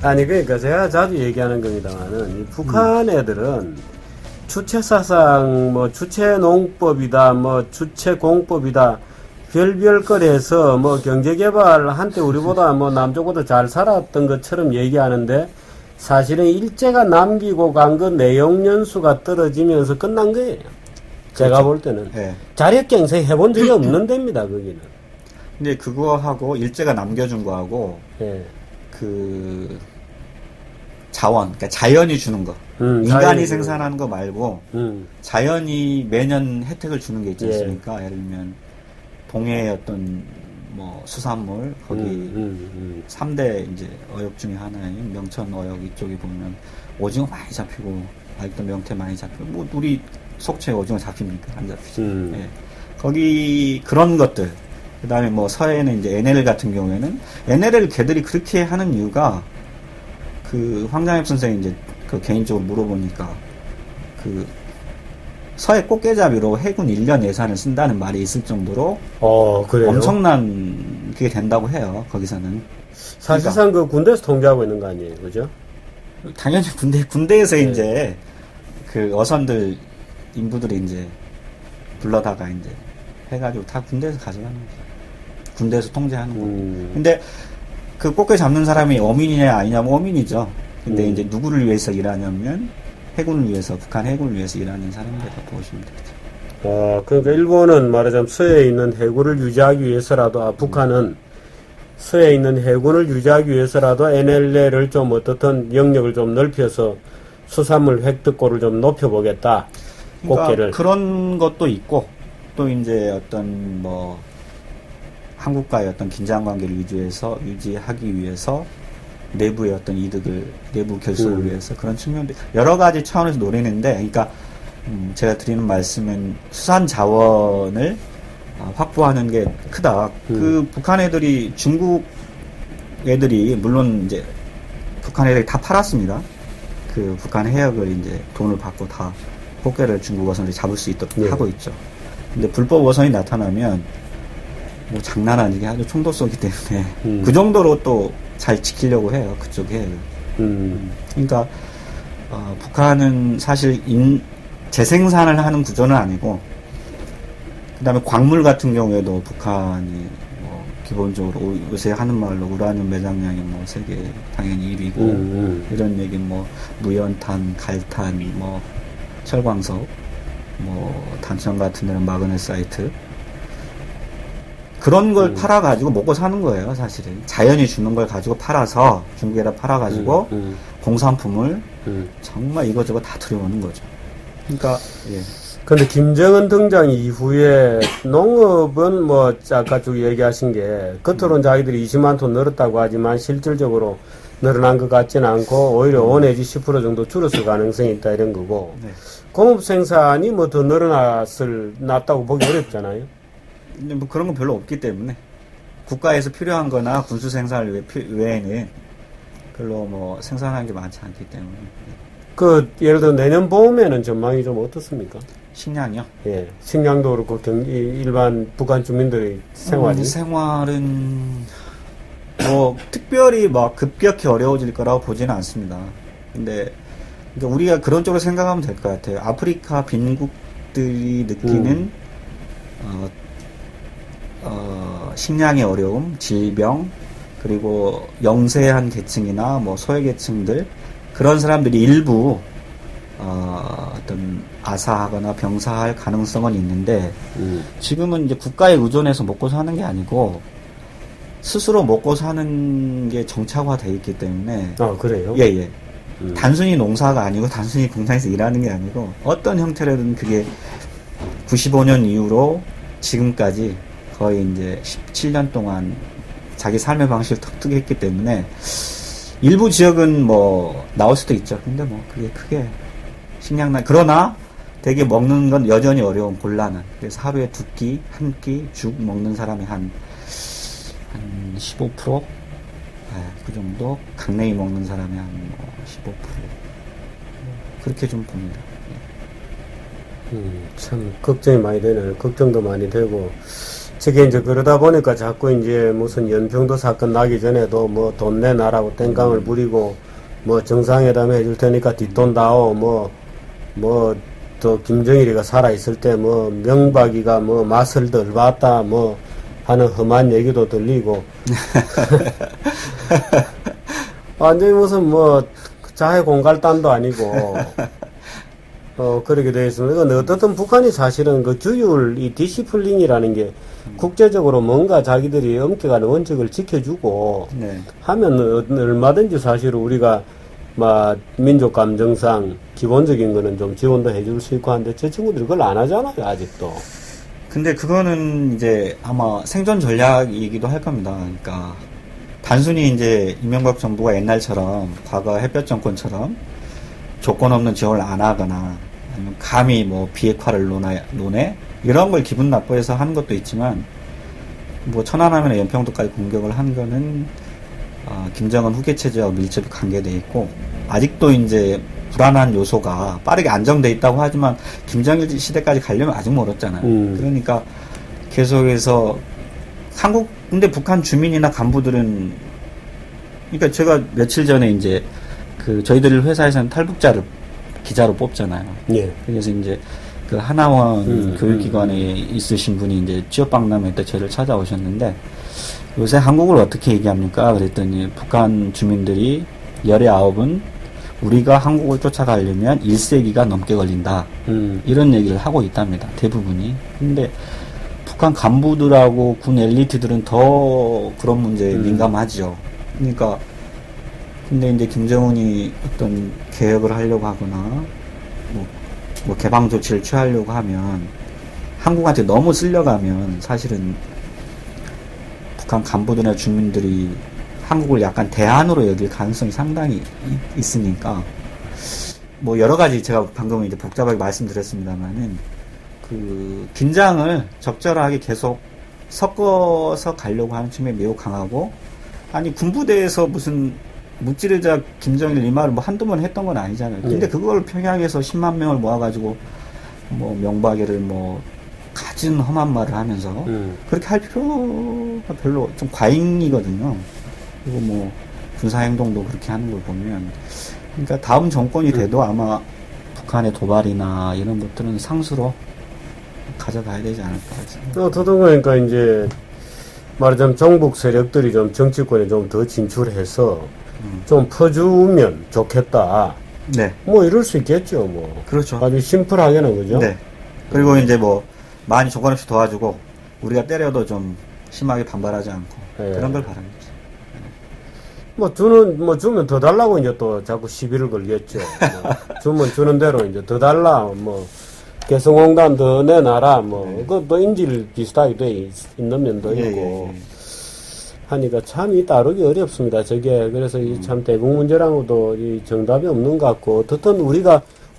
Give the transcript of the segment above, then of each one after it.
아니 그러니까 제가 자주 얘기하는 겁니다만은 이 북한 애들은 주체사상 뭐 주체농법이다 뭐 주체공법이다 별별 거리에서 뭐 경제개발 한때 우리보다 뭐 남쪽보다 잘 살았던 것처럼 얘기하는데 사실은 일제가 남기고 간 그 내용 연수가 떨어지면서 끝난 거예요. 제가 그렇죠. 볼 때는 네. 자력갱생 해본 적이 없는 데입니다. 거기는. 근데 그거하고 일제가 남겨준 거하고 예. 그 자원, 그러니까 자연이 주는 거, 인간이 자연이 생산하는 거 말고 자연이 매년 혜택을 주는 게 있지 않습니까? 예를 들면 동해의 어떤 뭐 수산물 거기 3대 이제 어역 중에 하나인 명천 어역 이쪽에 보면 오징어 많이 잡히고 아직도 명태 많이 잡히고 뭐 우리 속초에 오징어 잡힙니까? 안 잡히죠. 예. 거기 그런 것들. 그 다음에 뭐 서해에는 이제 NL 같은 경우에는 NL을 걔들이 그렇게 하는 이유가 그 황장엽 선생이 이제 그 개인적으로 물어보니까 그 서해 꽃게잡이로 해군 1년 예산을 쓴다는 말이 있을 정도로 그래요? 엄청난 그게 된다고 해요. 거기서는 사실상 그 군대에서 통제하고 있는 거 아니에요, 그죠? 당연히 군대에서 이제 그 어선들 인부들이 이제 불러다가 이제 해가지고 다 군대에서 가져가는 거죠. 군대에서 통제하는 거고. 근데 그 꽃게 잡는 사람이 어민이냐 아니냐면 어민이죠. 근데 이제 누구를 위해서 일하냐면 해군을 위해서, 북한 해군을 위해서 일하는 사람들이라고 보시면 되죠. 그러니까 일본은 말하자면 서해에 있는 해군을 유지하기 위해서라도, 북한은 서해에 있는 해군을 유지하기 위해서라도 NLL을 좀 어떻든 영역을 좀 넓혀서 수산물 획득고를 좀 높여보겠다. 그러니까 꽃게를. 그런 것도 있고, 또 이제 어떤 뭐, 한국과의 어떤 긴장 관계를 유지하기 위해서 내부의 어떤 이득을, 내부 결속을 위해서 그런 측면도 여러 가지 차원에서 노리는데, 그러니까 제가 드리는 말씀은 수산 자원을 확보하는 게 크다. 그 북한 애들이 중국 애들이 물론 이제 북한 애들이 다 팔았습니다. 그 북한 해역을 이제 돈을 받고 다 꽃게를 중국 어선들이 잡을 수 있도록 하고 있죠. 근데 불법 어선이 나타나면 뭐 장난 아니게 아주 총도 쏘기 때문에 그 정도로 또 잘 지키려고 해요. 그쪽 해역을. 그러니까 북한은 사실 재생산을 하는 구조는 아니고, 그 다음에 광물 같은 경우에도 북한이 뭐 기본적으로 요새 하는 말로 우라늄 매장량이 뭐 세계 당연히 1위고 이런 얘기 뭐 무연탄, 갈탄, 뭐 철광석, 뭐 단천 같은 데는 마그네사이트 그런 걸 팔아가지고 먹고 사는 거예요, 사실은. 자연이 주는 걸 가지고 팔아서, 중국에다 팔아가지고, 공산품을 정말 이것저것 다 들여오는 거죠. 그러니까, 예. 근데 김정은 등장 이후에 농업은 뭐, 아까 쭉 얘기하신 게, 겉으로는 자기들이 20만 톤 늘었다고 하지만, 실질적으로 늘어난 것 같지는 않고, 오히려 5 내지 10% 정도 줄었을 가능성이 있다, 이런 거고, 공업 생산이 뭐 더 났다고 보기 어렵잖아요. 근데 뭐 그런 건 별로 없기 때문에 국가에서 필요한 거나 군수 생산을 외에는 별로 뭐 생산하는 게 많지 않기 때문에. 예를 들어 내년 봄에는 전망이 좀 어떻습니까? 식량이요? 예. 식량도 그렇고 일반 북한 주민들의 생활이? 생활은 뭐 특별히 막 급격히 어려워질 거라고 보지는 않습니다. 근데 그러니까 우리가 그런 쪽으로 생각하면 될 것 같아요. 아프리카 빈국들이 느끼는 식량의 어려움, 질병, 그리고 영세한 계층이나 뭐 소외계층들, 그런 사람들이 일부 어떤 아사하거나 병사할 가능성은 있는데, 지금은 이제 국가에 의존해서 먹고 사는 게 아니고 스스로 먹고 사는 게 정착화되어 있기 때문에. 그래요? 예. 단순히 농사가 아니고 단순히 공장에서 일하는 게 아니고 어떤 형태로든 그게 95년 이후로 지금까지 거의 이제 17년 동안 자기 삶의 방식을 턱턱했기 때문에 일부 지역은 뭐 나올 수도 있죠. 근데 뭐 그게 크게 그러나 되게 먹는 건 여전히 어려운 곤란한. 그래서 하루에 2끼, 1끼 죽 먹는 사람이 한 15%? 그 정도. 강냉이 먹는 사람이 한 15%. 그렇게 좀 봅니다. 참 걱정이 많이 되네요. 걱정도 많이 되고 저게 이제 그러다 보니까 자꾸 이제 무슨 연평도 사건 나기 전에도 뭐 돈 내놔라고 땡깡을 부리고 뭐 정상회담 해줄 테니까 뒷돈 다오 뭐 또 김정일이가 살아있을 때 뭐 명박이가 뭐 맛을 덜 봤다 뭐 하는 험한 얘기도 들리고 완전히 무슨 뭐 자해 공갈단도 아니고 그렇게 되어 있습니다. 이건 어떻든 북한이 사실은 그 규율, 이 디시플린이라는 게 국제적으로 뭔가 자기들이 엄격한 원칙을 지켜주고 네. 하면 얼마든지 사실 우리가 막 민족 감정상 기본적인 거는 좀 지원도 해줄 수 있고 한데 저 친구들이 그걸 안 하잖아요, 아직도. 근데 그거는 이제 아마 생존 전략이기도 할 겁니다. 그러니까 단순히 이제 이명박 정부가 옛날처럼 과거 햇볕 정권처럼 조건 없는 지원을 안 하거나 아니면 감히 뭐 비핵화를 논해 이런 걸 기분 나빠해서 하는 것도 있지만 뭐 천안함이나 연평도까지 공격을 한 거는 김정은 후계 체제와 밀접히 관계돼 있고 아직도 이제 불안한 요소가 빠르게 안정돼 있다고 하지만 김정일 시대까지 가려면 아직 멀었잖아요. 그러니까 계속해서 근데 북한 주민이나 간부들은 그러니까 제가 며칠 전에 이제 저희들 회사에서는 탈북자를 기자로 뽑잖아요. 예. 그래서 이제 그 하나원 교육기관에 있으신 분이 이제 취업박람회 때 저를 찾아오셨는데 요새 한국을 어떻게 얘기합니까? 그랬더니 북한 주민들이 열의 9은 우리가 한국을 쫓아가려면 1세기가 넘게 걸린다. 이런 얘기를 하고 있답니다. 대부분이. 근데 북한 간부들하고 군 엘리트들은 더 그런 문제에 민감하죠. 그러니까 근데 이제 김정은이 어떤 개혁을 하려고 하거나 뭐 개방 조치를 취하려고 하면 한국한테 너무 쓸려가면 사실은 북한 간부들이나 주민들이 한국을 약간 대안으로 여길 가능성이 상당히 있으니까 뭐 여러 가지 제가 방금 이제 복잡하게 말씀드렸습니다만은 그 긴장을 적절하게 계속 섞어서 가려고 하는 측면이 매우 강하고 아니 군부대에서 무슨 무찌르자 김정일 이 말을 뭐 한두 번 했던 건 아니잖아요. 근데 그걸 평양에서 10만 명을 모아가지고 뭐 명박이를 뭐 갖은 험한 말을 하면서 그렇게 할 필요가 별로 좀 과잉이거든요. 그리고 뭐 군사행동도 그렇게 하는 걸 보면 그러니까 다음 정권이 돼도 아마 북한의 도발이나 이런 것들은 상수로 가져가야 되지 않을까 생각합니다. 더더그러니까 이제 말하자면 정북 세력들이 좀 정치권에 좀 더 진출해서 좀 퍼주면 좋겠다. 네. 뭐 이럴 수 있겠죠, 뭐. 그렇죠. 아주 심플하게는 그죠? 네. 그리고 이제 뭐 많이 조건 없이 도와주고 우리가 때려도 좀 심하게 반발하지 않고 그런 걸 바랍니다. 뭐 주면 더 달라고 이제 또 자꾸 시비를 걸겠죠. 뭐 주면 주는 대로 이제 더 달라. 뭐 개성공단 더 내놔라. 뭐 그것도 인질 비슷하게 돼 있는 면도 있고. 하니까 참 이 다루기 어렵습니다. 저게 그래서 이 참 대북 문제랑도 이 정답이 없는 것 같고 어떻든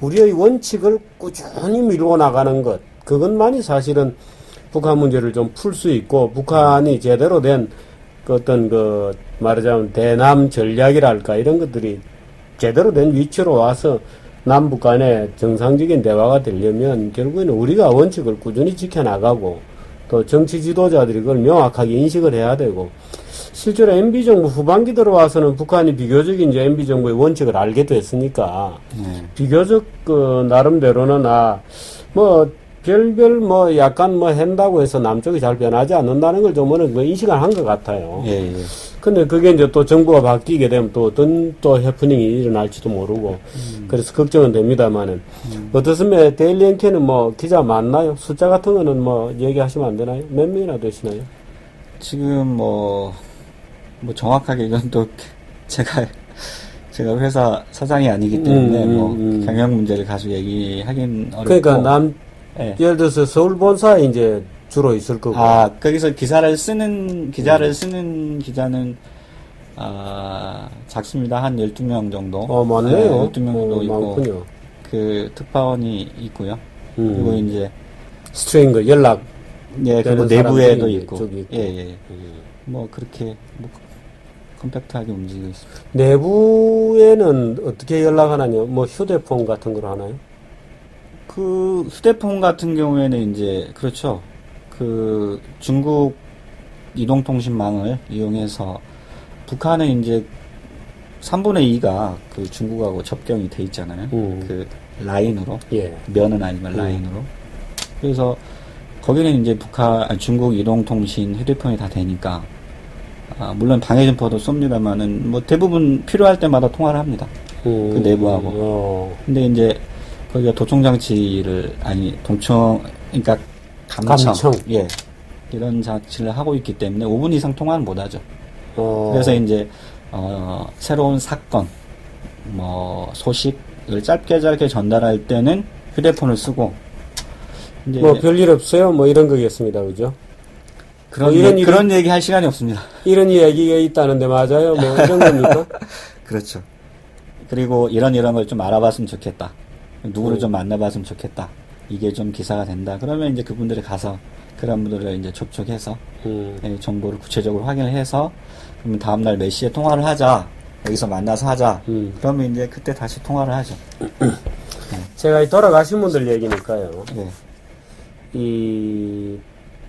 우리의 원칙을 꾸준히 밀고 나가는 것 그것만이 사실은 북한 문제를 좀 풀 수 있고 북한이 제대로 된 그 어떤 그 말하자면 대남 전략이랄까 이런 것들이 제대로 된 위치로 와서 남북 간의 정상적인 대화가 되려면 결국에는 우리가 원칙을 꾸준히 지켜나가고 또 정치 지도자들이 그걸 명확하게 인식을 해야 되고 실제로 MB정부 후반기 들어와서는 북한이 비교적 이제 MB정부의 원칙을 알게 됐으니까 비교적 그 나름대로는 별별 뭐 약간 뭐 한다고 해서 남쪽이 잘 변하지 않는다는 걸 좀 어느 정도 인식을 한 것 같아요. 근데 그게 이제 또 정부가 바뀌게 되면 또 어떤 또 해프닝이 일어날지도 모르고 그래서 걱정은 됩니다만은 어떻습니까? 데일리 NK는 뭐 기자 많나요? 숫자 같은 거는 뭐 얘기하시면 안 되나요? 몇 명이나 되시나요? 지금 뭐 정확하게 이건 또 제가 회사 사장이 아니기 때문에 뭐 경영 문제를 가지고 얘기하긴 어렵고 그러니까 예를 들어서 서울 본사에 이제 주로 있을 거고. 거기서 기자를 쓰는 기자는 작습니다. 한 12명 정도. 맞네요. 12명 정도 있고. 많군요. 그 특파원이 있고요. 그리고 이제 스트링거 연락. 그리고 내부에도 있고. 뭐 그렇게 뭐 컴팩트하게 움직이고 있습니다. 내부에는 어떻게 연락하나요? 뭐 휴대폰 같은 걸 하나요? 그 휴대폰 같은 경우에는 이제 그렇죠. 그 중국 이동통신망을 이용해서 북한은 이제 3분의 2가 그 중국하고 접경이 돼 있잖아요. 그 라인으로. 예. 면은 아니면 라인으로. 그래서 거기는 이제 중국 이동통신 휴대폰이 다 되니까, 물론 방해점포도 쏩니다만은 뭐 대부분 필요할 때마다 통화를 합니다. 그 내부하고. 근데 이제 거기가 그러니까 감청. 예. 이런 장치를 하고 있기 때문에 5분 이상 통화는 못 하죠. 그래서 이제, 새로운 사건, 뭐, 소식을 짧게 전달할 때는 휴대폰을 쓰고, 이제 뭐 별일 없어요. 뭐 이런 거겠습니다. 그죠? 그런 얘기 할 시간이 없습니다. 이런 이야기가 있다는데 맞아요? 뭐 이런 겁니까? 그렇죠. 그리고 이런 걸 좀 알아봤으면 좋겠다. 누구를 좀 만나봤으면 좋겠다. 이게 좀 기사가 된다. 그러면 이제 그분들이 가서 그런 분들을 이제 접촉해서 정보를 구체적으로 확인을 해서 그러면 다음날 몇 시에 통화를 하자. 여기서 만나서 하자. 그러면 이제 그때 다시 통화를 하죠. 제가 이 돌아가신 분들 얘기니까요. 네.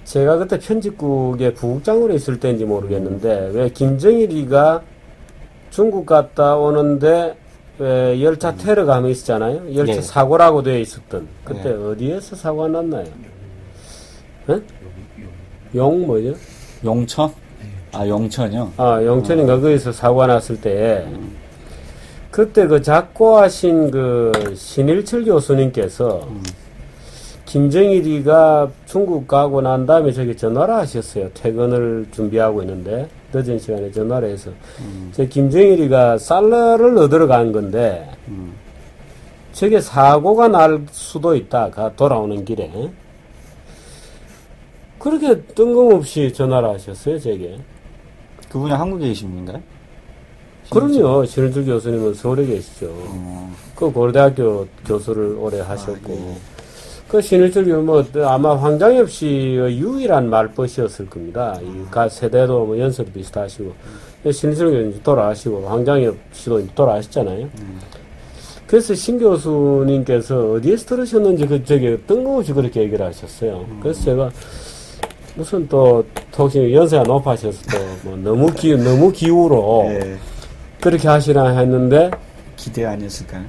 제가 그때 편집국의 부국장으로 있을 때인지 모르겠는데, 왜 김정일이가 중국 갔다 오는데, 왜 열차 테러가 한번 있었잖아요? 열차 네. 사고라고 되어 있었던. 그때 네. 어디에서 사고가 났나요? 응? 뭐죠? 용천? 용천이요? 용천인가 거기서 사고가 났을 때, 그때 그 작고하신 그 신일철 교수님께서, 김정일이가 중국 가고 난 다음에 저기 전화를 하셨어요. 퇴근을 준비하고 있는데 늦은 시간에 전화를 해서 저 김정일이가 쌀러를 얻으러 간 건데 저게 사고가 날 수도 있다. 돌아오는 길에. 그렇게 뜬금없이 전화를 하셨어요. 저게. 그분이 한국에 계신 분인가요? 그럼요. 신일철 교수님은 서울에 계시죠. 그 고려대학교 교수를 오래 하셨고. 예. 그 신일철 아마 황장엽 씨의 유일한 말벗이었을 겁니다. 세대도 뭐 연세도 비슷하시고. 신일철 교수님 돌아가시고, 황장엽 씨도 돌아가셨잖아요. 그래서 신 교수님께서 어디에서 들으셨는지 저기 뜬금없이 그렇게 얘기를 하셨어요. 그래서 제가 무슨 혹시 연세가 높아셔서 뭐 너무 기우로 예. 그렇게 하시나 했는데 기대 아니었을까요?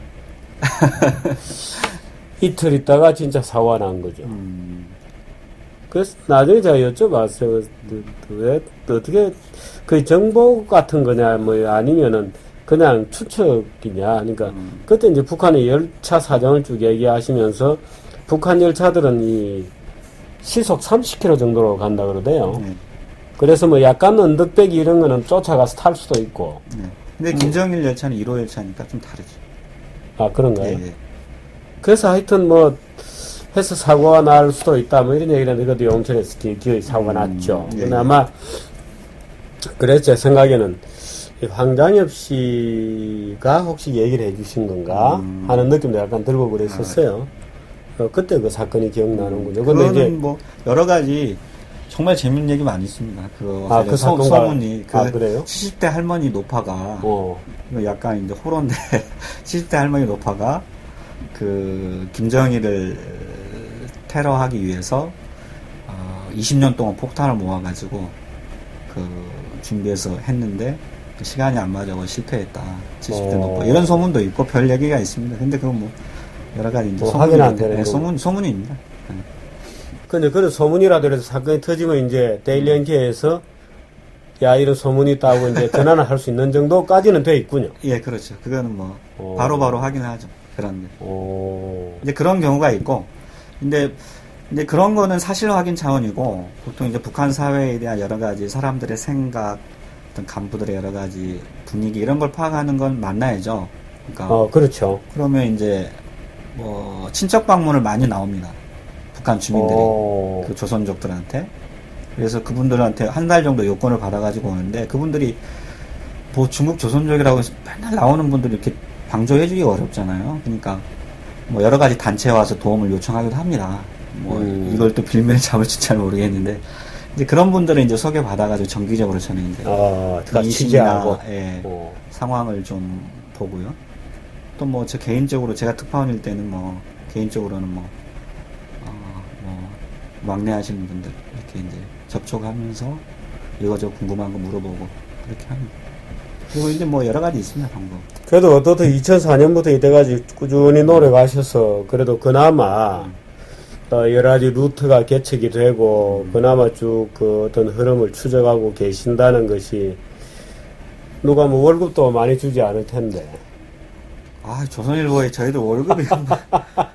이틀 있다가 진짜 사고가 난 거죠. 그래서 나중에 제가 여쭤봤어요. 왜, 어떻게, 그 정보 같은 거냐, 뭐, 아니면은 그냥 추측이냐. 그러니까, 그때 이제 북한의 열차 사정을 쭉 얘기하시면서, 북한 열차들은 시속 30km 정도로 간다 그러대요. 그래서 뭐 약간 언덕배기 이런 거는 쫓아가서 탈 수도 있고. 근데 김정일 열차는 1호 열차니까 좀 다르죠. 그런가요? 예. 그래서 하여튼 뭐 해서 사고가 날 수도 있다 뭐 이런 얘기를 했는데 그것도 용천에서 기어이 사고가 났죠. 예. 근데 아마 그래서 제 생각에는 황장엽 씨가 혹시 얘기를 해주신 건가 하는 느낌도 약간 들고 그랬었어요. 그때 그 사건이 기억나는군요. 근데 이제 뭐 여러 가지 정말 재밌는 얘기 많이 있습니다. 그 사건과 소문이 그래요? 70대 할머니 노파가 이거 약간 이제 호러인데 70대 할머니 노파가 그 김정일을 테러하기 위해서 20년 동안 폭탄을 모아가지고 그 준비해서 했는데 시간이 안 맞아서 실패했다. 70대 노파 이런 소문도 있고 별 얘기가 있습니다. 근데 그건 뭐 여러 가지 이제 확인 안 되는 소문입니다. 근데 그런 소문이라도 해서 사건이 터지면 이제 데일리 NK에서 야 이런 소문이 있다고 이제 전화를 할 수 있는 정도까지는 돼 있군요. 예, 그렇죠. 그거는 뭐 바로바로 확인하죠. 그런데 이제 그런 경우가 있고, 근데 그런 거는 사실 확인 차원이고 보통 이제 북한 사회에 대한 여러 가지 사람들의 생각, 어떤 간부들의 여러 가지 분위기 이런 걸 파악하는 건 만나야죠. 그러니까 그렇죠. 그러면 이제 뭐 친척 방문을 많이 나옵니다. 북한 주민들이 그 조선족들한테. 그래서 그분들한테 한 달 정도 요건을 받아가지고 오는데 그분들이 뭐 중국 조선족이라고 해서 맨날 나오는 분들이 이렇게 방조해주기가 어렵잖아요. 그러니까 뭐 여러 가지 단체 와서 도움을 요청하기도 합니다. 뭐 이걸 또 빌미를 잡을지 잘 모르겠는데 이제 그런 분들은 이제 소개받아가지고 정기적으로 저는 이제 취재하고 상황을 좀 보고요. 또 뭐 저 개인적으로 제가 특파원일 때는 뭐 개인적으로는 막내 하시는 분들 이렇게 이제 접촉하면서 이거저 궁금한 거 물어보고 그렇게 합니다. 그리고 이제 뭐 여러 가지 있습니다, 방법. 그래도 어떻든 2004년부터 이때까지 꾸준히 노력하셔서 그래도 그나마 여러 가지 루트가 개척이 되고 그나마 쭉 그 어떤 흐름을 추적하고 계신다는 것이 누가 뭐 월급도 많이 주지 않을 텐데. 아, 조선일보에 저희도 월급이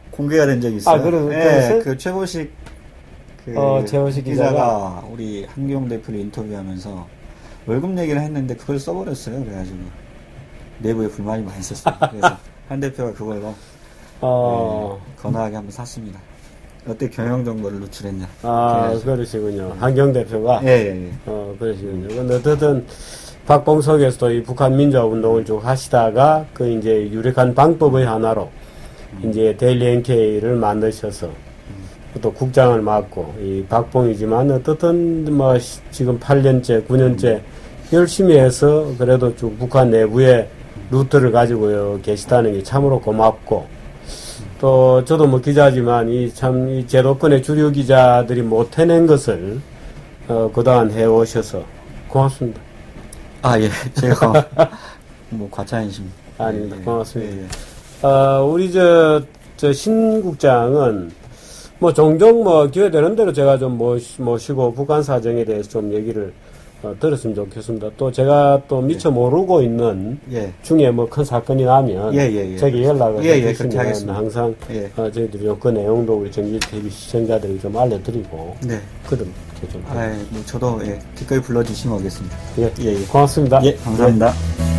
공개가 된 적이 있어요. 아, 그러세요? 그 최보식 최보식 기자가 우리 한기용 대표를 인터뷰하면서 월급 얘기를 했는데 그걸 써버렸어요. 그래가지고 내부에 불만이 많이 있었어요. 그래서 한 대표가 그걸로 건화하게 한번 샀습니다. 어때 경영 정보를 노출했냐? 그러시군요. 한경 대표가. 예. 그러시군요. 근데 어쨌든 박봉석에서도 이 북한 민주화 운동을 쭉 하시다가 그 이제 유력한 방법의 하나로 이제 데일리 NK를 만드셔서 또 국장을 맡고 이 박봉이지만 어떻든 뭐 지금 8년째, 9년째 열심히 해서 그래도 쭉 북한 내부의 루트를 가지고 계시다는 게 참으로 고맙고 또 저도 뭐 기자지만 이 제도권의 주류 기자들이 못 해낸 것을 그동안 해오셔서 고맙습니다. 아, 예. 제가 뭐 과찬이십니다. 아닙니다. 고맙습니다. 예. 우리 신 국장은 뭐 종종 뭐 기회 되는 대로 제가 좀 모시고 북한 사정에 대해서 좀 얘기를 들었으면 좋겠습니다. 또 제가 또 미처 모르고 있는 중에 뭐 큰 사건이 나면 저에게 연락을 해주시면 항상 저희들이 그 내용도 우리 정기 TV 시청자들에게 좀 알려드리고 그런 좀. 뭐 저도 기꺼이 불러주시면 오겠습니다. 고맙습니다. 감사합니다.